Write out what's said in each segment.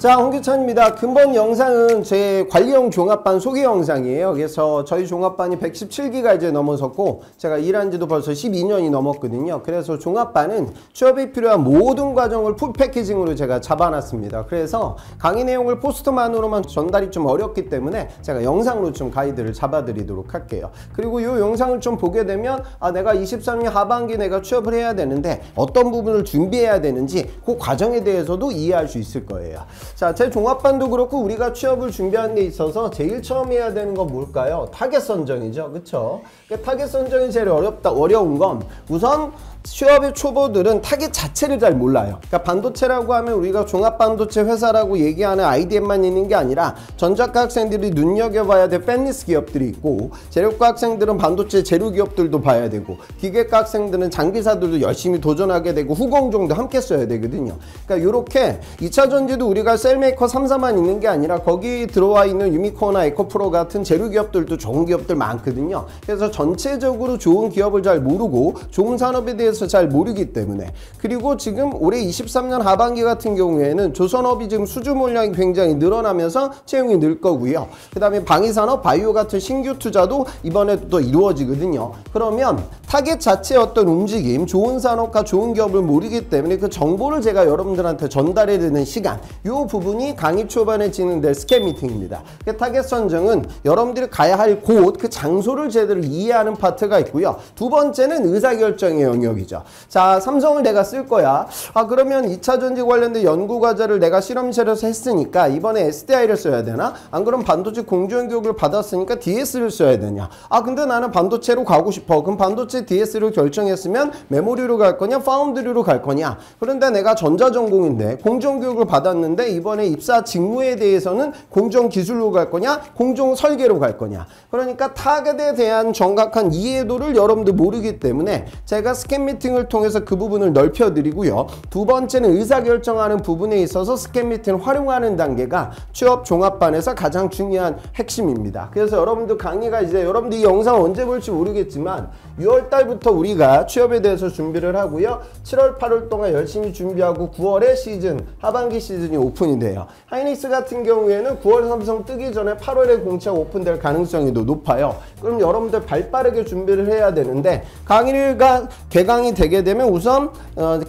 자, 홍기찬입니다. 근본 영상은 제 관리형 종합반 소개 영상이에요. 그래서 저희 종합반이 117기가 이제 넘어섰고 제가 일한 지도 벌써 12년이 넘었거든요. 그래서 종합반은 취업에 필요한 모든 과정을 풀 패키징으로 제가 잡아놨습니다. 그래서 강의 내용을 포스터만으로만 전달이 좀 어렵기 때문에 제가 영상으로 좀 가이드를 잡아드리도록 할게요. 그리고 이 영상을 좀 보게 되면 내가 23년 하반기 내가 취업을 해야 되는데 어떤 부분을 준비해야 되는지 그 과정에 대해서도 이해할 수 있을 거예요. 자, 제 종합반도 그렇고 우리가 취업을 준비하는 데 있어서 제일 처음 해야 되는 건 뭘까요? 타겟 선정이죠. 그쵸? 타겟 선정이 제일 어려운 건 우선 취업의 초보들은 타겟 자체를 잘 몰라요. 그러니까 반도체라고 하면 우리가 종합반도체 회사라고 얘기하는 IDM만 있는 게 아니라 전작가 학생들이 눈여겨봐야 될 팬리스 기업들이 있고, 재료과 학생들은 반도체 재료 기업들도 봐야 되고, 기계과 학생들은 장비사들도 열심히 도전하게 되고, 후공정도 함께 써야 되거든요. 그러니까 이렇게 2차 전지도 우리가 셀메이커 3사만 있는 게 아니라 거기 들어와 있는 유미코나 에코프로 같은 재료 기업들도 좋은 기업들 많거든요. 그래서 전체적으로 좋은 기업을 잘 모르고 좋은 산업에 대해서 잘 모르기 때문에, 그리고 지금 올해 23년 하반기 같은 경우에는 조선업이 지금 수주 물량이 굉장히 늘어나면서 채용이 늘 거고요. 그 다음에 방위산업, 바이오 같은 신규 투자도 이번에 또 이루어지거든요. 그러면 타겟 자체의 어떤 움직임, 좋은 산업과 좋은 기업을 모르기 때문에 그 정보를 제가 여러분들한테 전달해야 되는 시간, 이 부분이 강의 초반에 진행될 스캔 미팅입니다. 타겟 선정은 여러분들이 가야 할 곳, 그 장소를 제대로 이해하는 파트가 있고요. 두 번째는 의사결정의 영역이죠. 자, 삼성을 내가 쓸 거야. 그러면 2차 전지 관련된 연구 과제를 내가 실험실에서 했으니까 이번에 SDI를 써야 되나? 안 그럼 반도체 공정 교육을 받았으니까 DS를 써야 되냐? 근데 나는 반도체로 가고 싶어. 그럼 반도체 DS를 결정했으면 메모리로 갈 거냐? 파운드리로 갈 거냐? 그런데 내가 전자전공인데 공정 교육을 받았는데 이번에 입사 직무에 대해서는 공정 기술로 갈 거냐? 공정 설계로 갈 거냐? 그러니까 타겟에 대한 정확한 이해도를 여러분들 모르기 때문에 제가 스캔 미팅을 통해서 그 부분을 넓혀드리고요. 두 번째는 의사결정하는 부분에 있어서 스캔 미팅을 활용하는 단계가 취업 종합반에서 가장 중요한 핵심입니다. 그래서 여러분들 강의가 이제 여러분들 이 영상 언제 볼지 모르겠지만 6월달부터 우리가 취업에 대해서 준비를 하고요. 7월, 8월 동안 열심히 준비하고 9월에 시즌, 하반기 시즌이 오픈이 돼요. 하이닉스 같은 경우에는 9월 삼성 뜨기 전에 8월에 공채가 오픈될 가능성이 더 높아요. 그럼 여러분들 발빠르게 준비를 해야 되는데, 강의가 개강이 되게 되면 우선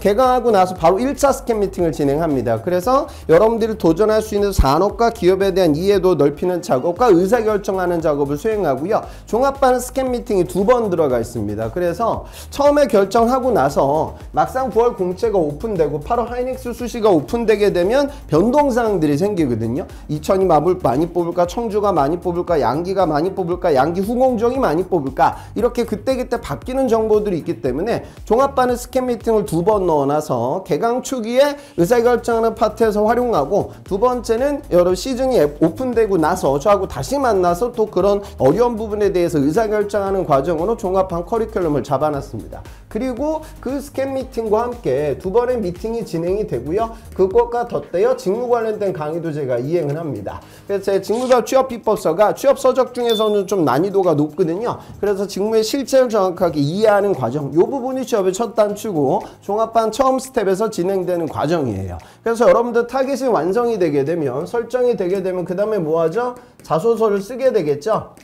개강하고 나서 바로 1차 스캔 미팅을 진행합니다. 그래서 여러분들이 도전할 수 있는 산업과 기업에 대한 이해도 넓히는 작업과 의사결정하는 작업을 수행하고요. 종합반 스캔 미팅이 2번 들어가 있습니다. 그래서 처음에 결정하고 나서 막상 9월 공채가 오픈되고 8월 하이닉스 수시가 오픈되게 되면 변동사항들이 생기거든요. 이천이 많이 뽑을까, 청주가 많이 뽑을까, 양기가 많이 뽑을까, 양기 후공정이 많이 뽑을까, 이렇게 그때그때 바뀌는 정보들이 있기 때문에 종합반은 스캔 미팅을 2번 넣어놔서 개강 초기에 의사결정하는 파트에서 활용하고, 두 번째는 여러 시즌이 오픈되고 나서 저하고 다시 만나서 또 그런 어려운 부분에 대해서 의사결정하는 과정으로 종합반 커리큘럼을 잡아놨습니다. 그리고 그 스캔 미팅과 함께 2번의 미팅이 진행이 되고요. 그것과 덧대어 직무 관련된 강의도 제가 이행을 합니다. 그래서 제 직무별 취업 비법서가 취업 서적 중에서는 좀 난이도가 높거든요. 그래서 직무의 실체를 정확하게 이해하는 과정, 이 부분이 취업의 첫 단추고 종합반 처음 스텝에서 진행되는 과정이에요. 그래서 여러분들 타겟이 완성이 되게 되면, 설정이 되게 되면 그 다음에 뭐 하죠? 자소서를 쓰게 되겠죠?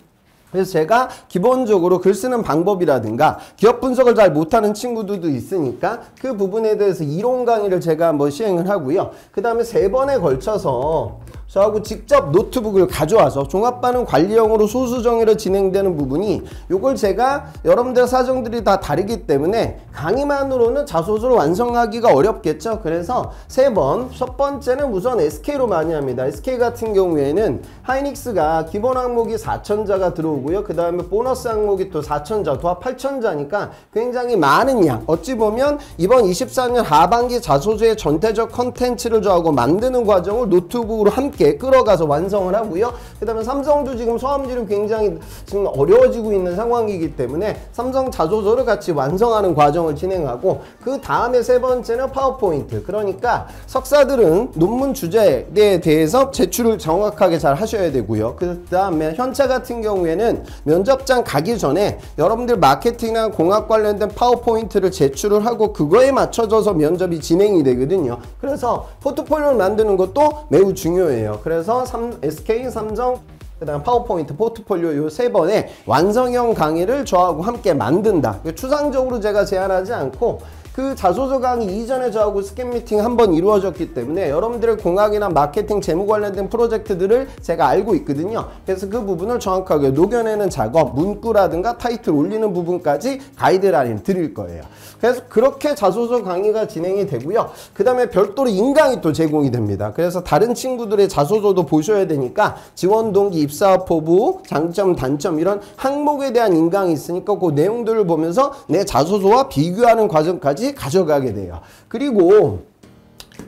그래서 제가 기본적으로 글 쓰는 방법이라든가 기업 분석을 잘 못하는 친구들도 있으니까 그 부분에 대해서 이론 강의를 제가 한번 시행을 하고요. 그 다음에 3번에 걸쳐서 저하고 직접 노트북을 가져와서, 종합반은 관리형으로 소수 정의로 진행되는 부분이 요걸 제가 여러분들 사정들이 다 다르기 때문에 강의만으로는 자소서를 완성하기가 어렵겠죠. 그래서 3번, 첫 번째는 우선 SK로 많이 합니다. SK 같은 경우에는 하이닉스가 기본 항목이 4천자가 들어오고요. 그 다음에 보너스 항목이 또 4천자, 도합 8천자니까 굉장히 많은 양, 어찌 보면 이번 24년 하반기 자소서의 전체적 컨텐츠를 저하고 만드는 과정을 노트북으로 함께 쉽게 끌어가서 완성을 하고요. 그 다음에 삼성도 지금 소함질이 굉장히 지금 어려워지고 있는 상황이기 때문에 삼성 자소서를 같이 완성하는 과정을 진행하고, 그 다음에 세 번째는 파워포인트. 그러니까 석사들은 논문 주제에 대해서 제출을 정확하게 잘 하셔야 되고요. 그 다음에 현차 같은 경우에는 면접장 가기 전에 여러분들 마케팅이나 공학 관련된 파워포인트를 제출을 하고 그거에 맞춰져서 면접이 진행이 되거든요. 그래서 포트폴리오를 만드는 것도 매우 중요해요. 그래서 SK, 삼성, 그 다음 파워포인트, 포트폴리오 요 세 번의 완성형 강의를 저하고 함께 만든다. 추상적으로 제가 제안하지 않고 그 자소서 강의 이전에 저하고 스캔 미팅 한번 이루어졌기 때문에 여러분들의 공학이나 마케팅, 재무 관련된 프로젝트들을 제가 알고 있거든요. 그래서 그 부분을 정확하게 녹여내는 작업, 문구라든가 타이틀 올리는 부분까지 가이드라인 드릴 거예요. 그래서 그렇게 자소서 강의가 진행이 되고요. 그 다음에 별도로 인강이 또 제공이 됩니다. 그래서 다른 친구들의 자소서도 보셔야 되니까 지원 동기, 입사 포부, 장점, 단점 이런 항목에 대한 인강이 있으니까 그 내용들을 보면서 내 자소서와 비교하는 과정까지 가져가게 돼요. 그리고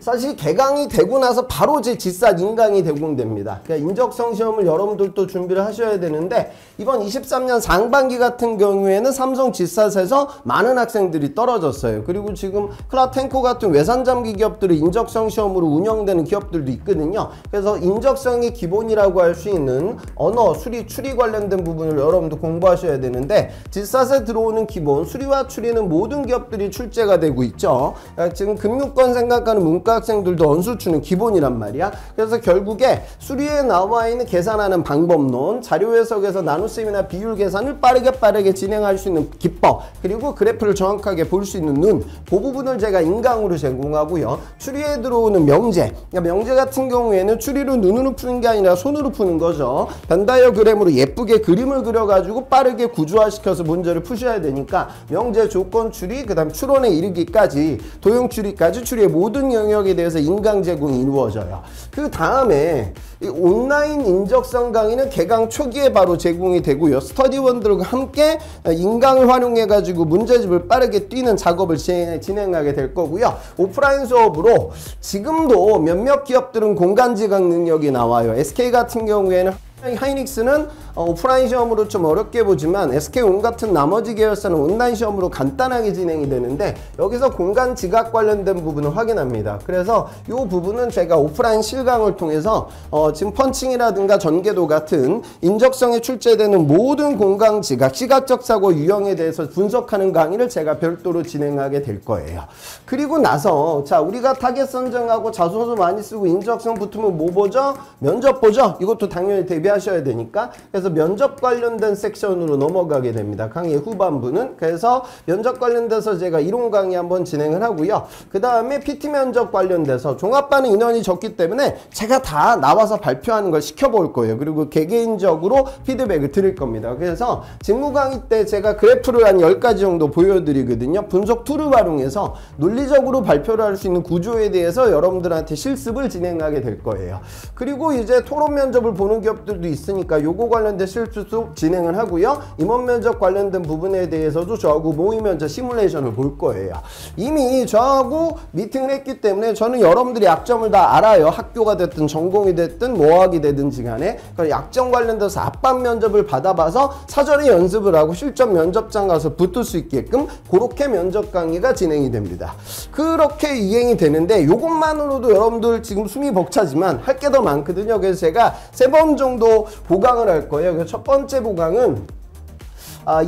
사실 개강이 되고 나서 바로 제 지사 인강이 제공됩니다. 그러니까 인적성 시험을 여러분들도 준비를 하셔야 되는데 이번 23년 상반기 같은 경우에는 삼성 지사에서 많은 학생들이 떨어졌어요. 그리고 지금 클라텐코 같은 외산잠기 기업들이 인적성 시험으로 운영되는 기업들도 있거든요. 그래서 인적성이 기본이라고 할 수 있는 언어, 수리, 추리 관련된 부분을 여러분도 공부하셔야 되는데 지사에 들어오는 기본, 수리와 추리는 모든 기업들이 출제가 되고 있죠. 그러니까 지금 금융권 생각하는 문과 학생들도 언수추는 기본이란 말이야. 그래서 결국에 수리에 나와 있는 계산하는 방법론, 자료 해석에서 나눗셈이나 비율 계산을 빠르게 진행할 수 있는 기법, 그리고 그래프를 정확하게 볼 수 있는 눈, 그 부분을 제가 인강으로 제공하고요. 추리에 들어오는 명제, 그러니까 명제 같은 경우에는 추리로 눈으로 푸는 게 아니라 손으로 푸는 거죠. 벤다이어그램으로 예쁘게 그림을 그려가지고 빠르게 구조화시켜서 문제를 푸셔야 되니까 명제, 조건 추리, 그 다음 추론에 이르기까지 도형 추리까지 추리의 모든 영역에 대해서 인강 제공이 이루어져요. 그 다음에 이 온라인 인적성 강의는 개강 초기에 바로 제공이 되고요. 스터디원들과 함께 인강을 활용해 가지고 문제집을 빠르게 뛰는 작업을 진행하게 될 거고요. 오프라인 수업으로 지금도 몇몇 기업들은 공간 지각 능력이 나와요. SK 같은 경우에는 하이닉스는 오프라인 시험으로 좀 어렵게 보지만 SK온 같은 나머지 계열사는 온라인 시험으로 간단하게 진행이 되는데 여기서 공간 지각 관련된 부분을 확인합니다. 그래서 이 부분은 제가 오프라인 실강을 통해서 지금 펀칭이라든가 전개도 같은 인적성에 출제되는 모든 공간 지각, 시각적 사고 유형에 대해서 분석하는 강의를 제가 별도로 진행하게 될 거예요. 그리고 나서 자, 우리가 타겟 선정하고 자소서 많이 쓰고 인적성 붙으면 뭐 보죠? 면접 보죠? 이것도 당연히 대비하셔야 되니까. 그래서 면접 관련된 섹션으로 넘어가게 됩니다. 강의 후반부는. 그래서 면접 관련돼서 제가 이론 강의 한번 진행을 하고요. 그 다음에 PT 면접 관련돼서 종합반은 인원이 적기 때문에 제가 다 나와서 발표하는 걸 시켜볼 거예요. 그리고 개개인적으로 피드백을 드릴 겁니다. 그래서 직무 강의 때 제가 그래프를 한 10가지 정도 보여드리거든요. 분석 툴을 활용해서 논리적으로 발표를 할 수 있는 구조에 대해서 여러분들한테 실습을 진행하게 될 거예요. 그리고 이제 토론 면접을 보는 기업들도 있으니까 요거 관련된 실습도 진행을 하고요. 임원 면접 관련된 부분에 대해서도 저하고 모의 면접 시뮬레이션을 볼 거예요. 이미 저하고 미팅을 했기 때문에 저는 여러분들의 약점을 다 알아요. 학교가 됐든 전공이 됐든 뭐학이 되든지 간에. 그러니까 약점 관련돼서 앞반 면접을 받아봐서 사전에 연습을 하고 실전 면접장 가서 붙을 수 있게끔 그렇게 면접 강의가 진행이 됩니다. 그렇게 이행이 되는데 요것만으로도 여러분들 지금 숨이 벅차지만 할 게 더 많거든요. 그래서 제가 3번 정도 보강을 할 거예요. 그래서 첫 번째 보강은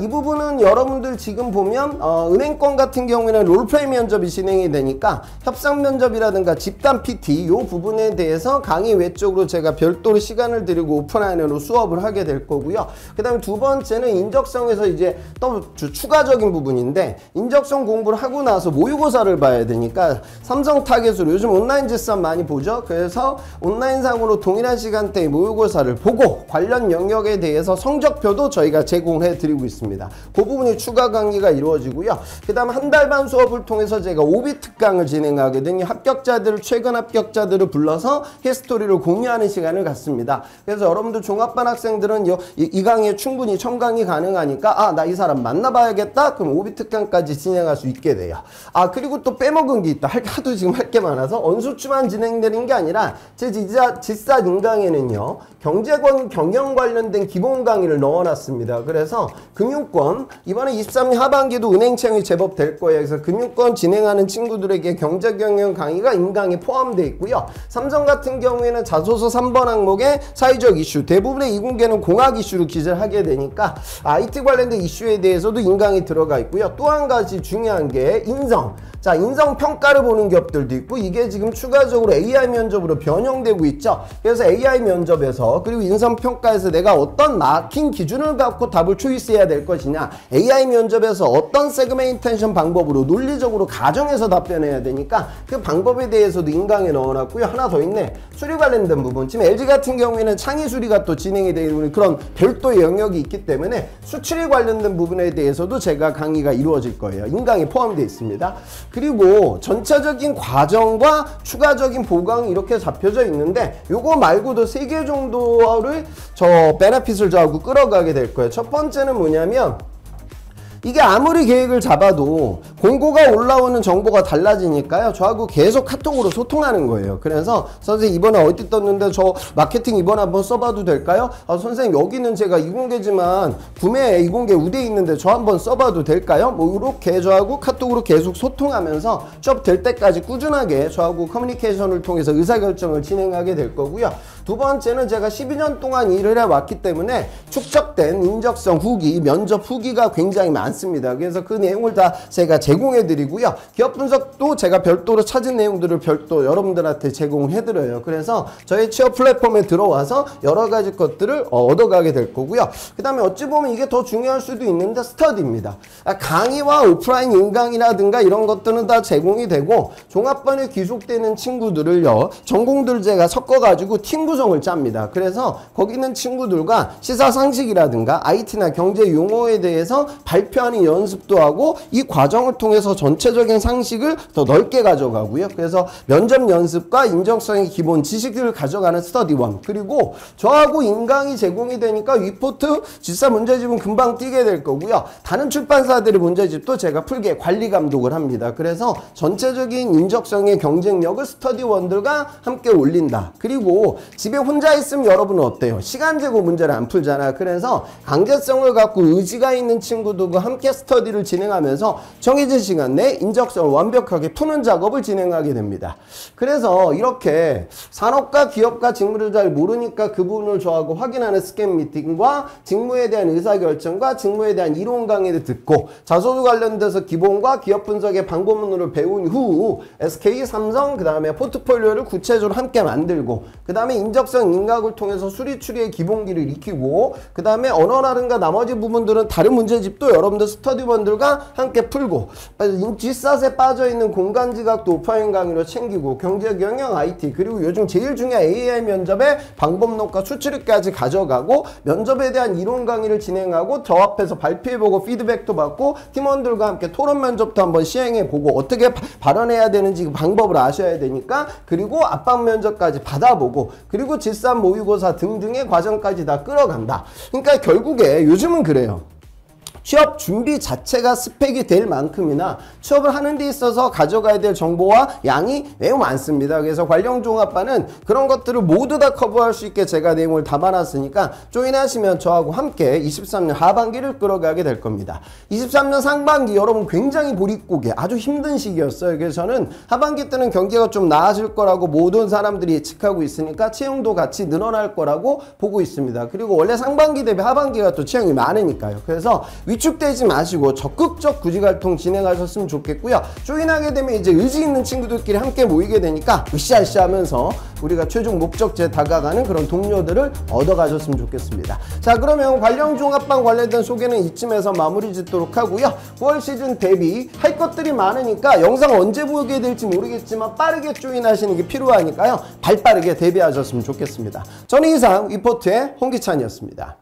이 부분은 여러분들 지금 보면 은행권 같은 경우에는 롤플레이 면접이 진행이 되니까 협상 면접이라든가 집단 PT 이 부분에 대해서 강의 외적으로 제가 별도로 시간을 드리고 오프라인으로 수업을 하게 될 거고요. 그 다음에 두 번째는 인적성에서 이제 또 추가적인 부분인데 인적성 공부를 하고 나서 모의고사를 봐야 되니까 삼성 타겟으로 요즘 온라인 지사 많이 보죠. 그래서 온라인상으로 동일한 시간대에 모의고사를 보고 관련 영역에 대해서 성적표도 저희가 제공해 드리고 이루어지고 있습니다. 그 부분이 추가 강의가 이루어지고요. 그 다음 한 달 반 수업을 통해서 제가 오비 특강을 진행하거든요. 합격자들을 최근 합격자들을 불러서 히스토리를 공유하는 시간을 갖습니다. 그래서 여러분들 종합반 학생들은 이 강의에 충분히 첨강이 가능하니까 나 이 사람 만나봐야겠다. 그럼 오비 특강까지 진행할 수 있게 돼요. 그리고 또 빼먹은 게 있다. 하도 지금 할 게 많아서 언수추만 진행되는 게 아니라 제 지사 인강에는요. 경제권 경영 관련된 기본 강의를 넣어놨습니다. 그래서 금융권 이번에 23년 하반기도 은행 채용이 제법 될 거예요. 그래서 금융권 진행하는 친구들에게 경제 경영 강의가 인강에 포함되어 있고요. 삼성 같은 경우에는 자소서 3번 항목에 사회적 이슈 대부분의 이공계는 공학 이슈로 기재를 하게 되니까 IT 관련된 이슈에 대해서도 인강이 들어가 있고요. 또 한 가지 중요한 게 인성. 자, 인성평가를 보는 기업들도 있고 이게 지금 추가적으로 AI 면접으로 변형되고 있죠. 그래서 AI 면접에서 그리고 인성평가에서 내가 어떤 마킹 기준을 갖고 답을 초이스해야 될 것이냐, AI 면접에서 어떤 세그멘테이션 방법으로 논리적으로 가정해서 답변해야 되니까 그 방법에 대해서도 인강에 넣어놨고요. 하나 더 있네. 수리 관련된 부분. 지금 LG 같은 경우에는 창의 수리가 또 진행이 되는 그런 별도의 영역이 있기 때문에 수출이 관련된 부분에 대해서도 제가 강의가 이루어질 거예요. 인강에 포함되어 있습니다. 그리고 전체적인 과정과 추가적인 보강이 이렇게 잡혀져 있는데 요거 말고도 3개 정도를 베네핏을 저하고 끌어가게 될 거예요. 첫 번째는 뭐냐면 이게 아무리 계획을 잡아도 공고가 올라오는 정보가 달라지니까요. 저하고 계속 카톡으로 소통하는 거예요. 그래서 선생님 이번에 어디 떴는데 저 마케팅 이번에 한번 써봐도 될까요? 선생님 여기는 제가 이공계지만 구매 이공계 우대에 있는데 저 한번 써봐도 될까요? 뭐 이렇게 저하고 카톡으로 계속 소통하면서 취업 될 때까지 꾸준하게 저하고 커뮤니케이션을 통해서 의사결정을 진행하게 될 거고요. 두 번째는 제가 12년 동안 일을 해왔기 때문에 축적된 인적성 후기, 면접 후기가 굉장히 많습니다. 그래서 그 내용을 다 제가 제공해 드리고요. 기업 분석도 제가 별도로 찾은 내용들을 별도 여러분들한테 제공을 해드려요. 그래서 저희 취업 플랫폼에 들어와서 여러 가지 것들을 얻어가게 될 거고요. 그 다음에 어찌 보면 이게 더 중요할 수도 있는데 스터디입니다. 강의와 오프라인 인강이라든가 이런 것들은 다 제공이 되고 종합반에 귀속되는 친구들을요. 전공들 제가 섞어가지고 팀 구성을 짭니다. 그래서 거기 있는 친구들과 시사상식이라든가 IT나 경제 용어에 대해서 발표하는 연습도 하고 이 과정을 통해서 전체적인 상식을 더 넓게 가져가고요. 그래서 면접 연습과 인정성의 기본 지식들을 가져가는 스터디원, 그리고 저하고 인강이 제공이 되니까 위포트 지사 문제집은 금방 띄게 될 거고요. 다른 출판사들의 문제집도 제가 풀게 관리 감독을 합니다. 그래서 전체적인 인적성의 경쟁력을 스터디원들과 함께 올린다. 그리고 집에 혼자 있으면 여러분은 어때요? 시간 제고 문제를 안 풀잖아. 그래서 강제성을 갖고 의지가 있는 친구들과 함께 스터디를 진행하면서 정해진 시간 내에 인적성을 완벽하게 푸는 작업을 진행하게 됩니다. 그래서 이렇게 산업과 기업과 직무를 잘 모르니까 그 부분을 저하고 확인하는 스캔 미팅과 직무에 대한 의사결정과 직무에 대한 이론 강의를 듣고 자소서 관련돼서 기본과 기업 분석의 방법론을 배운 후 SK, 삼성, 그 다음에 포트폴리오를 구체적으로 함께 만들고 그 다음에 인적성 인각을 통해서 수리 추리의 기본기를 익히고 그 다음에 언어라든가 나머지 부분들은 다른 문제집도 여러분들 스터디원들과 함께 풀고 G샷에 빠져있는 공간지각도 오프라인 강의로 챙기고 경제 경영 IT 그리고 요즘 제일 중요한 AI 면접의 방법론과 수출까지 가져가고 면접에 대한 이론 강의를 진행하고 저 앞에서 발표해보고 피드백도 받고 팀원들과 함께 토론 면접도 한번 시행해보고 어떻게 발언해야 되는지 그 방법을 아셔야 되니까 그리고 압박 면접까지 받아보고 그리고 질산 모의고사 등등의 과정까지 다 끌어간다. 그러니까 결국에 요즘은 그래요. 취업 준비 자체가 스펙이 될 만큼이나 취업을 하는 데 있어서 가져가야 될 정보와 양이 매우 많습니다. 그래서 관령종합반은 그런 것들을 모두 다 커버할 수 있게 제가 내용을 담아놨으니까 조인하시면 저하고 함께 23년 하반기를 끌어가게 될 겁니다. 23년 상반기 여러분 굉장히 보릿고개 아주 힘든 시기였어요. 그래서 저는 하반기 때는 경기가 좀 나아질 거라고 모든 사람들이 예측하고 있으니까 채용도 같이 늘어날 거라고 보고 있습니다. 그리고 원래 상반기 대비 하반기가 또 채용이 많으니까요. 그래서 위축되지 마시고 적극적 구직활동 진행하셨으면 좋겠고요. 조인하게 되면 이제 의지 있는 친구들끼리 함께 모이게 되니까 으쌰으쌰 하면서 우리가 최종 목적지에 다가가는 그런 동료들을 얻어가셨으면 좋겠습니다. 자, 그러면 관령종합반 관련된 소개는 이쯤에서 마무리 짓도록 하고요. 9월 시즌 대비 할 것들이 많으니까 영상 언제 보게 될지 모르겠지만 빠르게 조인하시는 게 필요하니까요. 발빠르게 대비하셨으면 좋겠습니다. 저는 이상 위포트의 홍기찬이었습니다.